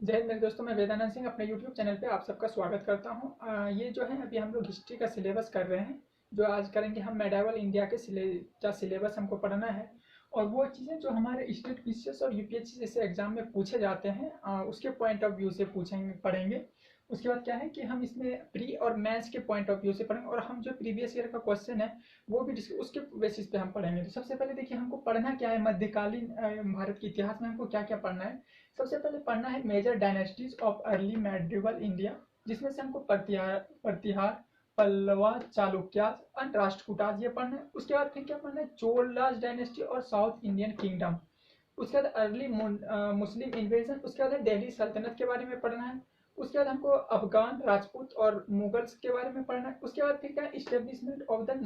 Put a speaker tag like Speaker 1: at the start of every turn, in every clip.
Speaker 1: जय हिंद मेरे दोस्तों, मैं वेदानंद सिंह अपने यूट्यूब चैनल पे आप सबका स्वागत करता हूँ। ये जो है अभी हम लोग हिस्ट्री का सिलेबस कर रहे हैं। जो आज करेंगे हम मेडावल इंडिया के सिलेबस हमको पढ़ना है। और वो चीज़ें जो हमारे स्टेट पीसीएस और यूपीएससी जैसे एग्जाम में पूछे जाते हैं, उसके पॉइंट ऑफ व्यू से पूछेंगे पढ़ेंगे। उसके बाद क्या है कि हम इसमें प्री और मेंस के पॉइंट ऑफ व्यू से पढ़ेंगे, और हम जो प्रीवियस ईयर का क्वेश्चन है वो भी उसके बेसिस पे हम पढ़ेंगे। तो सबसे पहले देखिए हमको पढ़ना क्या है, मध्यकालीन भारत के इतिहास में हमको क्या क्या पढ़ना है। सबसे पहले पढ़ना है major dynasties of early medieval India, जिसमें से हमको प्रतिहार, पल्लवा, चालुक्यास एंड राष्ट्रकूटास ये पढ़ना है। उसके बाद फिर क्या पढ़ना है, चोलास डायनेस्टी और साउथ इंडियन किंगडम। उसके बाद अर्ली मुस्लिम इन्वेजन। उसके बाद दिल्ली सल्तनत के बारे में पढ़ना है। उसके बाद हमको अफगान, राजपूत और मुगल्स के बारे में पढ़ना है। उसके बाद फिर क्या, establishment of the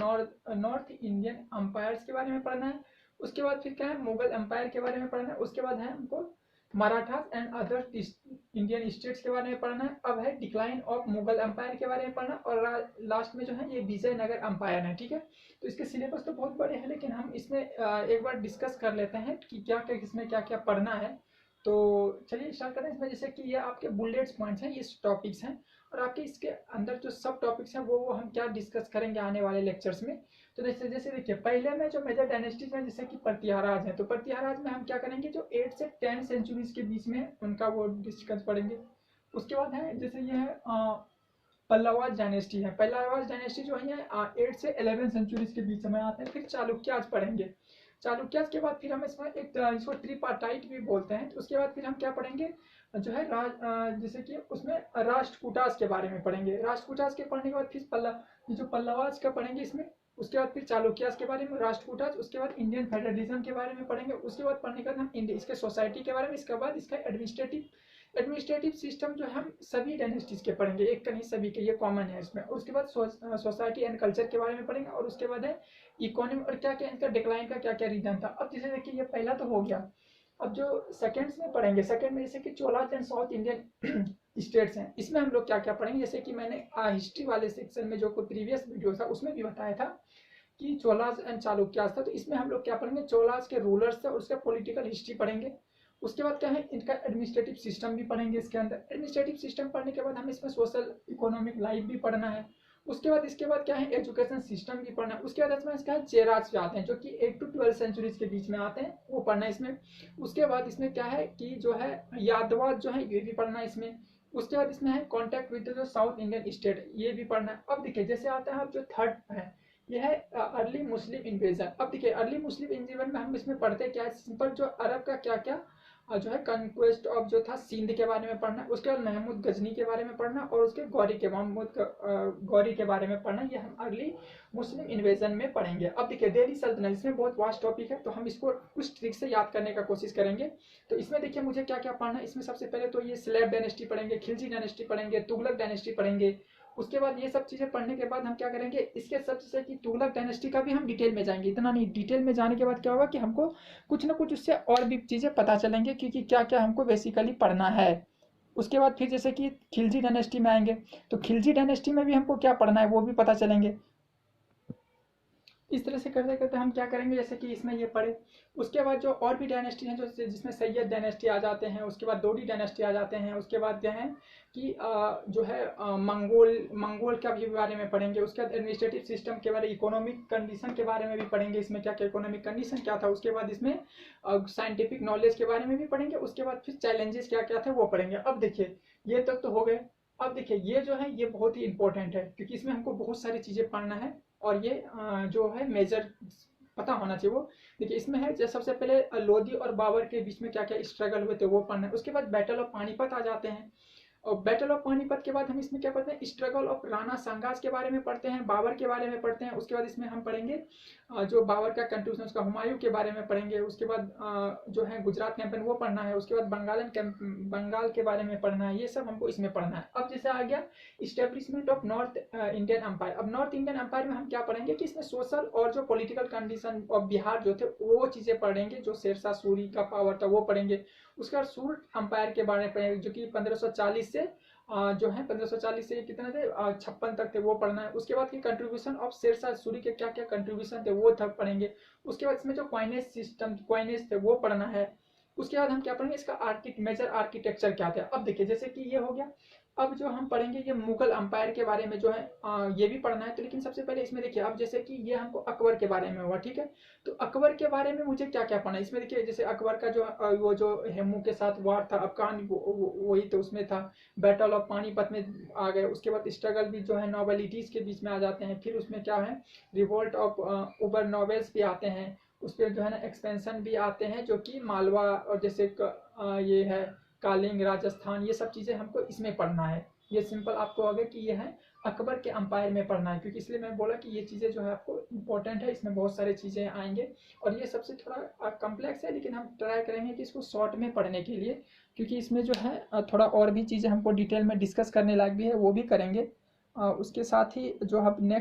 Speaker 1: north Indian umpires के बारे में पढ़ना है। उसके बाद फिर क्या है, मुगल एम्पायर के बारे में पढ़ना है। उसके बाद है हमको Marathas and other Indian states के बारे में पढ़ना है। अब है डिक्लाइन ऑफ मुगल एम्पायर के बारे में पढ़ना, और लास्ट में जो है ये विजयनगर एम्पायर है। ठीक है, तो इसके सिलेबस तो बहुत बड़े हैं, लेकिन हम इसमें एक बार डिस्कस कर लेते हैं कि क्या क्या इसमें क्या क्या पढ़ना है। तो चलिए स्टार्ट करें। इसमें जैसे कि ये आपके बुलेट्स पॉइंट्स हैं, ये टॉपिक्स हैं, और आपके इसके अंदर जो सब टॉपिक्स हैं वो हम क्या डिस्कस करेंगे आने वाले लेक्चर्स में। तो जैसे जैसे देखिए, पहले में जो मेजर डायनेस्टीज हैं जैसे कि प्रतिहाराज हैं, तो प्रतिहाराज में हम क्या करेंगे, जो 8 से 10 सेंचुरीज के बीच में उनका वो डिस्कस पढ़ेंगे। उसके बाद है जैसे ये है पल्लवाज डायनेस्टी है। पल्लवाज डायनेस्टी जो है 8 से 11 सेंचुरीज के बीच में आते हैं। फिर चालुक्याज पढ़ेंगे। चालुक्याज के बाद फिर हम इसमें एक इसको ट्रिपार्टाइट भी बोलते हैं। तो उसके बाद फिर हम क्या पढ़ेंगे, जो है जैसे कि उसमें राष्ट्रकूटास के बारे में पढ़ेंगे। राष्ट्रकूटास के पढ़ने के बाद फिर जो पल्लवाज का पढ़ेंगे इसमें। उसके बाद फिर चालुक्यास के बारे में, राष्ट्रकूटास। उसके बाद इंडियन फेडरलिज्म के बारे में पढ़ेंगे। उसके बाद पढ़ने के बाद हम इंडिया इसके सोसाइटी के बारे में। इसके बाद इसका एडमिनिस्ट्रेटिव सिस्टम जो हम सभी डायनेस्टीज के पढ़ेंगे, एक का नहीं सभी के, ये कॉमन है इसमें। और उसके बाद सोसाइटी एंड कल्चर के बारे में पढ़ेंगे। और उसके बाद है इकोनॉमी और क्या क्या इनका डिक्लाइन का क्या क्या रीजन था। अब जैसे देखिए ये पहला तो हो गया। अब जो सेकंड्स में पढ़ेंगे, सेकंड में जैसे कि Cholas and south Indian states हैं, इसमें हम लोग क्या क्या पढ़ेंगे। जैसे कि मैंने हिस्ट्री वाले सेक्शन में जो कोई प्रीवियस वीडियो था उसमें भी बताया था कि चोलास एंड चालुक्यास था। तो इसमें हम लोग क्या पढ़ेंगे, चोलास के रूलर्स थे और उसका पॉलिटिकल हिस्ट्री पढ़ेंगे। उसके बाद क्या है, इनका एडमिनिस्ट्रेटिव सिस्टम भी पढ़ेंगे। इसके अंदर एडमिनिस्ट्रेटिव सिस्टम पढ़ने के बाद हम इसमें सोशल इकोनॉमिक लाइफ भी पढ़ना है। उसके बाद इसके बाद क्या है, एजुकेशन सिस्टम भी पढ़ना है। उसके बाद इसमें इसका चेराज पे आते हैं, जो कि 8 to 12 सेंचुरीज के बीच में आते हैं, वो पढ़ना है इसमें। उसके बाद इसमें क्या है कि जो है यादवाद जो है ये भी पढ़ना है इसमें। उसके बाद इसमें है कॉन्टेक्ट विद जो साउथ इंडियन स्टेट, ये भी पढ़ना है। अब देखिए जैसे आता है अब जो थर्ड है, ये है अर्ली मुस्लिम इन्वेजन। अब देखिए अर्ली मुस्लिम इन्वेजन में हम इसमें पढ़ते क्या है, सिंपल जो अरब का क्या क्या जो है कंक्वेस्ट ऑफ जो था सिंध के बारे में पढ़ना। उसके बाद महमूद गजनी के बारे में पढ़ना, और उसके गौरी के बारे में पढ़ना। ये हम अर्ली मुस्लिम इन्वेजन में पढ़ेंगे। अब देखिए दिल्ली सल्तनत, इसमें बहुत वास्ट टॉपिक है, तो हम इसको कुछ ट्रिक से याद करने का कोशिश करेंगे। तो इसमें देखिए मुझे क्या क्या पढ़ना है। इसमें सबसे पहले तो ये स्लेब डायनेस्टी पढ़ेंगे, खिलजी डायनेस्टी पढ़ेंगे, तुगलक डायनेस्टी पढ़ेंगे। उसके बाद ये सब चीजें पढ़ने के बाद हम क्या करेंगे, इसके सबसे की तुगलक डायनेस्टी का भी हम डिटेल में जाएंगे। इतना नहीं, डिटेल में जाने के बाद क्या होगा कि हमको कुछ ना कुछ उससे और भी चीजें पता चलेंगे कि क्या क्या हमको बेसिकली पढ़ना है। उसके बाद फिर जैसे कि खिलजी डायनेस्टी में आएंगे, तो खिलजी डायनेस्टी में भी हमको क्या पढ़ना है वो भी पता चलेंगे। इस तरह से करते करते हम क्या करेंगे, जैसे कि इसमें ये पढ़े। उसके बाद जो और भी डायनेस्टी हैं, जो जिसमें सैयद डायनेस्टी आ जाते हैं, उसके बाद दोडी डायनेस्टी आ जाते हैं। उसके बाद क्या है कि जो है मंगोल मंगोल का भी बारे में पढ़ेंगे। उसके बाद एडमिनिस्ट्रेटिव सिस्टम के बारे, इकोनॉमिक कंडीशन के बारे में भी पढ़ेंगे, इसमें क्या क्या इकोनॉमिक कंडीशन क्या था। उसके बाद इसमें साइंटिफिक नॉलेज के बारे में भी पढ़ेंगे। उसके बाद फिर चैलेंजेस क्या क्या थे वो पढ़ेंगे। अब देखिए ये तक तो हो गए। अब देखिए ये जो है ये बहुत ही इंपॉर्टेंट है, क्योंकि इसमें हमको बहुत सारी चीजें पढ़ना है। और ये जो है मेजर पता होना चाहिए वो। देखिए इसमें है जैसे सबसे पहले लोधी और बाबर के बीच में क्या क्या स्ट्रगल हुए थे वो पढ़ना है। उसके बाद बैटल ऑफ पानीपत आ जाते हैं। और बैटल ऑफ पानीपत के बाद हम इसमें क्या पढ़ते हैं, स्ट्रगल ऑफ राणा सांगास के बारे में पढ़ते हैं, बाबर के बारे में पढ़ते हैं। उसके बाद इसमें हम पढ़ेंगे जो बाबर का कंट्रीब्यूशन, उसका हुमायूं के बारे में पढ़ेंगे। उसके बाद जो है गुजरात कैंपेन वो पढ़ना है। उसके बाद बंगाल के बारे में पढ़ना है। ये सब हमको इसमें पढ़ना है। अब जैसे आ गया establishment of north Indian empire. अब नॉर्थ इंडियन एम्पायर में हम क्या पढ़ेंगे कि इसमें सोशल और जो पॉलिटिकल कंडीशन ऑफ बिहार जो थे वो चीजें पढ़ेंगे। जो शेरशाह सूरी का पावर था वो पढ़ेंगे। उसके बाद सूर्य अंपायर के बारे में पढ़ेंगे, जो कि 1540 से जो है 1540 से कितने थे 56 तक थे, वो पढ़ना है। उसके बाद की कंट्रीब्यूशन ऑफ शेरशाह सूरी के क्या क्या कंट्रीब्यूशन थे वो तक पढ़ेंगे। उसके बाद इसमें जो क्वाइनेज सिस्टम क्वाइनेज थे वो पढ़ना है। उसके बाद हम क्या पढ़ेंगे, इसका मेजर आर्किटेक्चर क्या था। अब देखिए जैसे कि ये हो गया, अब जो हम पढ़ेंगे ये मुगल अंपायर के बारे में जो है ये भी पढ़ना है। तो लेकिन सबसे पहले इसमें देखिए, अब जैसे कि ये हमको अकबर के बारे में हुआ, ठीक है। तो अकबर के बारे में मुझे क्या क्या पढ़ना है इसमें, देखिए जैसे अकबर का जो वो जो हेमू के साथ वार था, अब कहानी वही तो उसमें था, बैटल ऑफ पानीपत में आ गए। उसके बाद स्ट्रगल भी जो है नॉवेलिटीज के बीच में आ जाते हैं। फिर उसमें क्या है, रिवोल्ट ऑफ उबर नॉवेल्स भी आते हैं। उस पर जो है ना एक्सपेंशन भी आते हैं, जो कि मालवा और जैसे ये है कालिंग राजस्थान, ये सब चीज़ें हमको इसमें पढ़ना है। ये सिंपल आपको आगे कि ये है अकबर के अंपायर में पढ़ना है, क्योंकि इसलिए मैं बोला कि ये चीज़ें जो है आपको इंपॉर्टेंट है, इसमें बहुत सारी चीज़ें आएंगे। और ये सबसे थोड़ा कम्प्लेक्स है, लेकिन हम ट्राई करेंगे कि इसको शॉर्ट में पढ़ने के लिए, क्योंकि इसमें जो है थोड़ा और भी चीज़ें हमको डिटेल में डिस्कस करने लायक भी है, वो भी करेंगे। उसके साथ ही जो हम नेक्स्ट,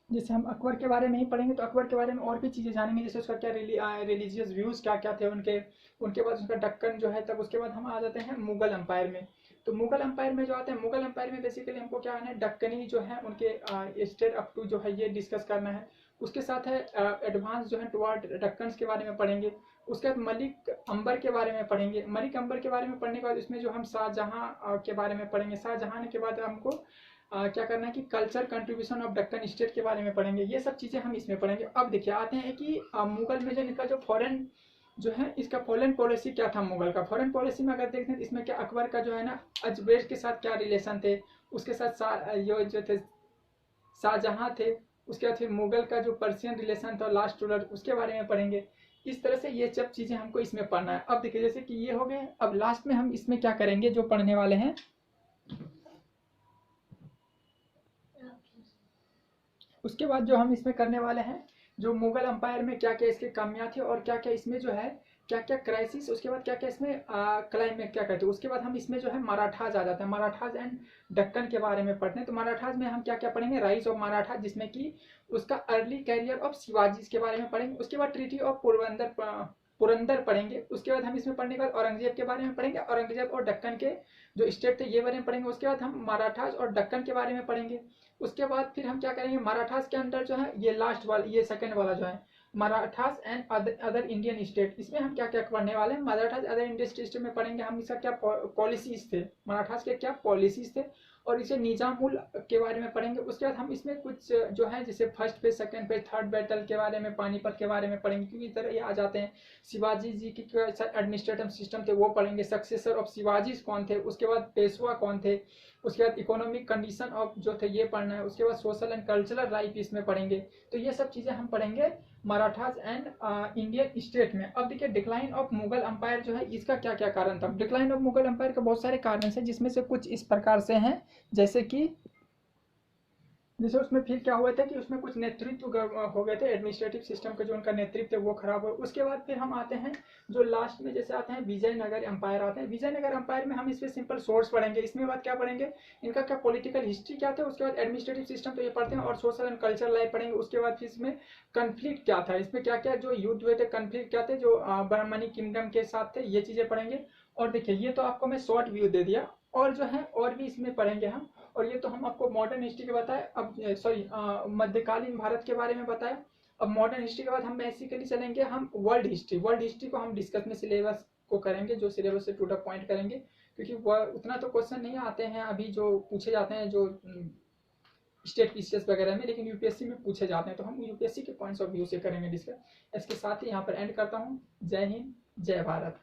Speaker 1: जैसे हम अकबर के बारे में ही पढ़ेंगे तो अकबर के बारे में और भी चीज़ें जानेंगे, जैसे उसका क्या रिलीजियस व्यूज़ क्या क्या थे उनके। उनके बाद उसका दक्कन जो है, तब उसके बाद हम आ जाते हैं मुगल अंपायर में। तो मुगल अंपायर में जो आते हैं, मुगल अंपायर में बेसिकली हमको क्या है, दक्कनी जो है उनके स्टेट अप टू जो है ये डिस्कस करना है। उसके साथ है एडवांस जो है टुवार्ड दक्कन के बारे में पढ़ेंगे। उसके बाद मलिक अंबर के बारे में पढ़ेंगे। मलिक अंबर के बारे में पढ़ने के बाद इसमें जो हम शाहजहाँ के बारे में पढ़ेंगे। शाहजहाँ के बाद हमको क्या करना है कि culture contribution of Deccan state के बारे में पढ़ेंगे। ये सब चीज़ें हम इसमें पढ़ेंगे। अब देखिए आते हैं कि मुगल में जो इनका जो फॉरेन जो है, इसका फॉरेन पॉलिसी क्या था मुगल का। फॉरेन पॉलिसी में अगर देखते हैं तो इसमें क्या अकबर का जो है ना अजमेर के साथ क्या रिलेशन थे, उसके साथ ये जो थे शाहजहाँ थे। उसके बाद फिर मुगल का जो पर्शियन रिलेशन था लास्ट रूलर, उसके बारे में पढ़ेंगे। इस तरह से ये सब चीज़ें हमको इसमें पढ़ना है। अब देखिए जैसे कि ये हो गए, अब लास्ट में हम इसमें क्या करेंगे, जो पढ़ने वाले हैं, उसके बाद जो हम इसमें करने वाले हैं, जो मुगल अंपायर में क्या क्या इसके कमियां थी और क्या क्या इसमें जो है क्या क्या क्राइसिस, उसके बाद क्या क्या इसमें क्लाइमेट क्या कहते हैं। उसके बाद हम इसमें जो है मराठाज आ जाते हैं, मराठाज एंड दक्कन के बारे में पढ़ते हैं। तो मराठाज में हम क्या क्या पढ़ेंगे, राइज ऑफ मराठा, जिसमें कि उसका अर्ली कैरियर ऑफ शिवाजी के बारे में पढ़ेंगे। उसके बाद ट्रीटी ऑफ पुरंदर पढ़ेंगे। उसके बाद हम इसमें पढ़ने के बाद औरंगजेब के बारे में पढ़ेंगे, औरंगजेब और दक्कन के जो स्टेट थे ये बारे में पढ़ेंगे। उसके बाद हम मराठाज और दक्कन के बारे में पढ़ेंगे। उसके बाद फिर हम क्या करेंगे, मराठास के अंदर जो है ये लास्ट वाला, ये सेकंड वाला जो है Marathas and other Indian state, इसमें हम क्या क्या पढ़ने वाले हैं। मराठास अदर इंडियन स्टेट में पढ़ेंगे हम, इसका क्या पॉलिसीज थे, मराठास के क्या पॉलिसीज थे, और इसे निजामुल के बारे में पढ़ेंगे। उसके बाद हम इसमें कुछ जो है जैसे फर्स्ट पे, सेकंड पे, थर्ड बैटल के बारे में, पानीपत के बारे में पढ़ेंगे, क्योंकि इधर ये आ जाते हैं। शिवाजी जी की एडमिनिस्ट्रेटिव सिस्टम थे वो पढ़ेंगे, सक्सेसर ऑफ शिवाजी कौन थे, उसके बाद पेशवा कौन थे, उसके बाद इकोनॉमिक कंडीशन ऑफ जो थे ये पढ़ना है। उसके बाद सोशल एंड कल्चरल लाइफ इसमें पढ़ेंगे। तो ये सब चीज़ें हम पढ़ेंगे मराठास एंड इंडियन स्टेट में। अब देखिए डिक्लाइन ऑफ मुगल अंपायर जो है इसका क्या क्या कारण था। डिक्लाइन ऑफ मुगल अंपायर का बहुत सारे कारण हैं, जिसमें से कुछ इस प्रकार से हैं, जैसे कि जैसे उसमें फिर क्या हुआ था कि उसमें कुछ नेतृत्व हो गए थे, एडमिनिस्ट्रेटिव सिस्टम का जो उनका नेतृत्व है वो खराब हो। उसके बाद फिर हम आते हैं जो लास्ट में जैसे आते हैं विजयनगर एम्पायर आते हैं। विजयनगर एम्पायर में हम इसमें सिंपल सोर्स पढ़ेंगे। इसमें बाद क्या पढ़ेंगे, इनका क्या पॉलिटिकल हिस्ट्री क्या था, उसके बाद एडमिनिस्ट्रेटिव सिस्टम तो ये पढ़ते हैं, और सोशल एंड कल्चर लाइफ पढ़ेंगे। उसके बाद फिर इसमें कन्फ्लिक्ट क्या था, इसमें क्या क्या जो युद्ध हुए थे, कन्फ्लिक्ट क्या थे जो बर्मनी किंगडम के साथ थे, ये चीज़ें पढ़ेंगे। और देखिए ये तो आपको मैं शॉर्ट व्यू दे दिया, और जो है और भी इसमें पढ़ेंगे हम। और ये तो हम आपको मॉडर्न हिस्ट्री के बताए, अब सॉरी मध्यकालीन भारत के बारे में बताया। अब मॉडर्न हिस्ट्री के बाद हम बेसिकली चलेंगे हम वर्ल्ड हिस्ट्री। वर्ल्ड हिस्ट्री को हम डिस्कस में सिलेबस को करेंगे, जो सिलेबस से टू द पॉइंट करेंगे, क्योंकि वह उतना तो क्वेश्चन नहीं आते हैं अभी जो पूछे जाते हैं जो स्टेट पीसीएस वगैरह में, लेकिन यूपीएससी में पूछे जाते हैं, तो हम यूपीएससी के पॉइंट्स ऑफ व्यू से करेंगे डिस्कस। इसके साथ ही यहाँ पर एंड करता हूँ। जय हिंद, जय भारत।